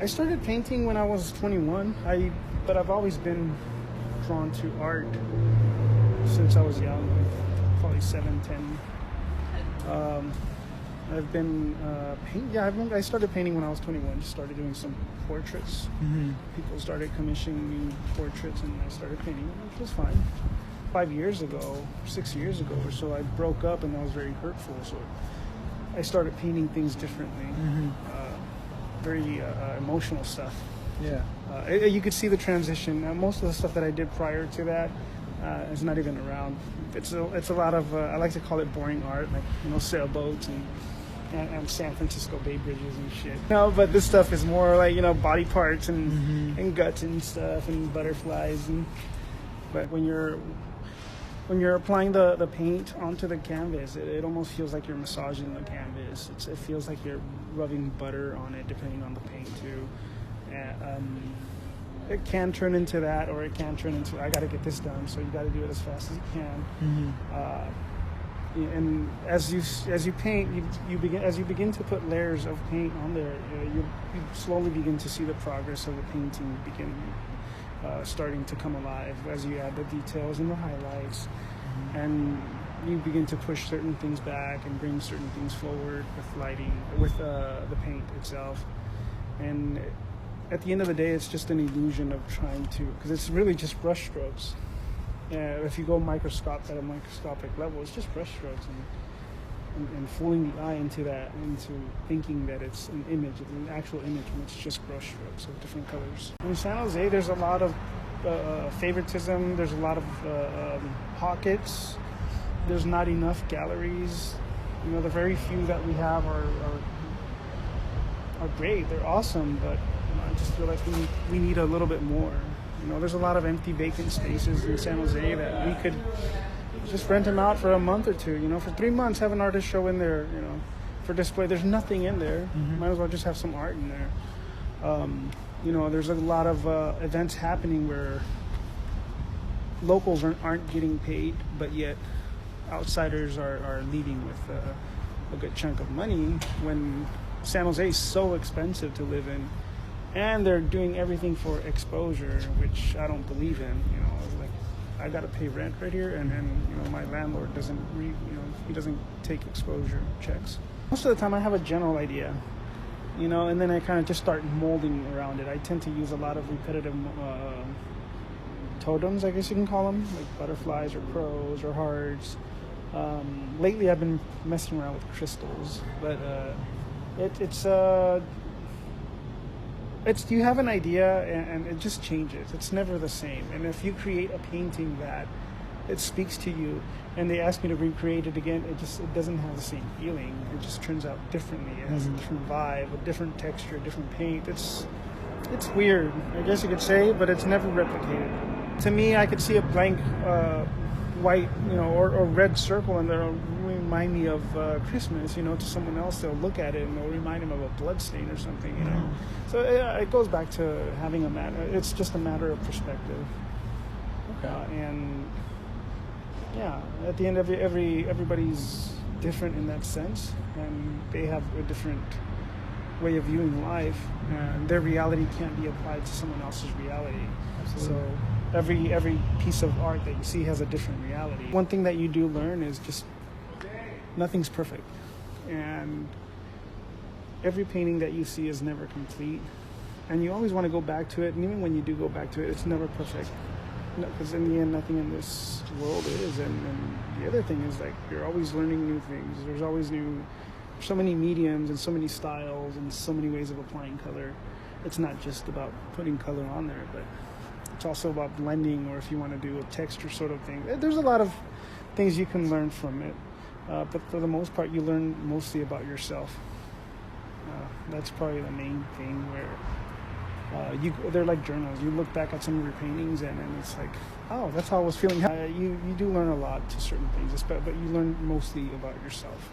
I started painting when I was 21. But I've always been drawn to art since I was young, probably 7, 10. I've been I started painting when I was 21. Just started doing some portraits. Mm-hmm. People started commissioning me portraits, and I started painting, which was fine. 5 years ago, 6 years ago or so, I broke up, and that was very hurtful. So I started painting things differently. Mm-hmm. Very emotional stuff. Yeah. You could see the transition. Most of the stuff that I did prior to that is not even around. It's a lot of I like to call it boring art, like sailboats and San Francisco Bay bridges and shit. No, but this stuff is more like body parts and Mm-hmm. and guts and stuff and butterflies but when you're applying the paint onto the canvas, it almost feels like you're massaging the canvas. It feels like you're rubbing butter on it, depending on the paint too. It can turn into that, or it can turn into I got to get this done, so you got to do it as fast as you can. Mm-hmm. And as you paint, you begin to put layers of paint on there. You slowly begin to see the progress of the painting starting to come alive as you add the details and the highlights, and you begin to push certain things back and bring certain things forward with lighting, with the paint itself. And at the end of the day, it's just an illusion of trying to, because it's really just brush strokes. If you go at a microscopic level, it's just brush strokes and fooling the eye into thinking that it's an image, it's an actual image, when it's just brush strokes of different colors. In San Jose, there's a lot of favoritism. There's a lot of pockets. There's not enough galleries. The very few that we have are great. They're awesome, but I just feel like we need a little bit more. There's a lot of empty, vacant spaces in San Jose that we could just rent them out for a month or two. For 3 months, have an artist show in there. For display. There's nothing in there. Mm-hmm. Might as well just have some art in there. There's a lot of events happening where locals aren't getting paid, but yet outsiders are leaving with a good chunk of money, when San Jose is so expensive to live in, and they're doing everything for exposure, which I don't believe in. Like, I gotta pay rent right here, and my landlord doesn't he doesn't take exposure checks. Most of the time I have a general idea, and then I kind of just start molding around it. I tend to use a lot of repetitive totems, I guess you can call them, like butterflies or crows or hearts. Lately I've been messing around with crystals, but it's you have an idea, and it just changes. It's never the same. And if you create a painting that it speaks to you, and they ask me to recreate it again, it doesn't have the same feeling. It just turns out differently. It has a different vibe, a different texture, a different paint. It's weird, I guess you could say, but it's never replicated. To me, I could see a blank white, or red circle, and they'll remind me of Christmas. To someone else, they'll look at it and they'll remind them of a blood stain or something. So it goes back to having a matter. It's just a matter of perspective. Okay. And yeah, at the end of it, everybody's different in that sense, and they have a different way of viewing life, and their reality can't be applied to someone else's reality. Absolutely. So every piece of art that you see has a different reality. One thing that you do learn is just nothing's perfect, and every painting that you see is never complete, and you always want to go back to it, and even when you do go back to it, it's never perfect, because in the end, nothing in this world is. And the other thing is, like, you're always learning new things. There's always so many mediums and so many styles and so many ways of applying color. It's not just about putting color on there, but it's also about blending, or if you want to do a texture sort of thing. There's a lot of things you can learn from it, but for the most part, you learn mostly about yourself. That's probably the main thing, where they're like journals. You look back at some of your paintings, and it's like, oh, that's how I was feeling. You do learn a lot to certain things, but you learn mostly about yourself.